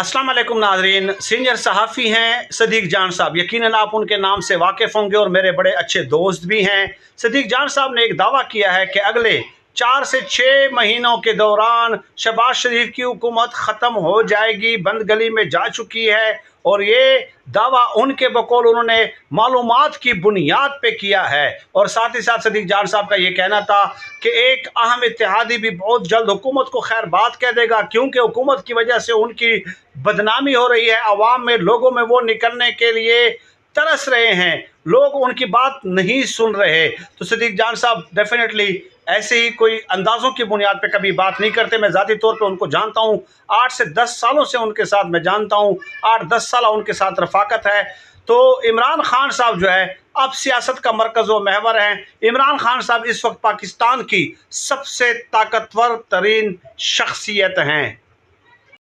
अस्सलाम वालेकुम नाज़रीन। सीनियर सहाफ़ी हैं सदीक़ जान साहब। यकीनन आप उनके नाम से वाकिफ़ होंगे और मेरे बड़े अच्छे दोस्त भी हैं। सदीक़ जान साहब ने एक दावा किया है कि अगले 4 से 6 महीनों के दौरान शहबाज शरीफ की हुकूमत ख़त्म हो जाएगी, बंद गली में जा चुकी है। और ये दावा उनके बकौल उन्होंने मालूमात की बुनियाद पे किया है। और साथ ही साथ सदीक़ जान साहब का ये कहना था कि एक अहम इत्तेहादी भी बहुत जल्द हुकूमत को खैर बात कह देगा, क्योंकि हुकूमत की वजह से उनकी बदनामी हो रही है। अवाम में, लोगों में वो निकलने के लिए तरस रहे हैं, लोग उनकी बात नहीं सुन रहे। तो सदीक़ जान साहब डेफिनेटली ऐसे ही कोई अंदाज़ों की बुनियाद पे कभी बात नहीं करते। मैं ज़ाती तौर पे उनको जानता हूँ, 8 से 10 सालों से उनके साथ मैं जानता हूँ, 8-10 साल उनके साथ रफ़ाकत है। तो इमरान खान साहब जो है अब सियासत का मरकज़ व महवर हैं। इमरान खान साहब इस वक्त पाकिस्तान की सबसे ताकतवर तरीन शख्सियत हैं।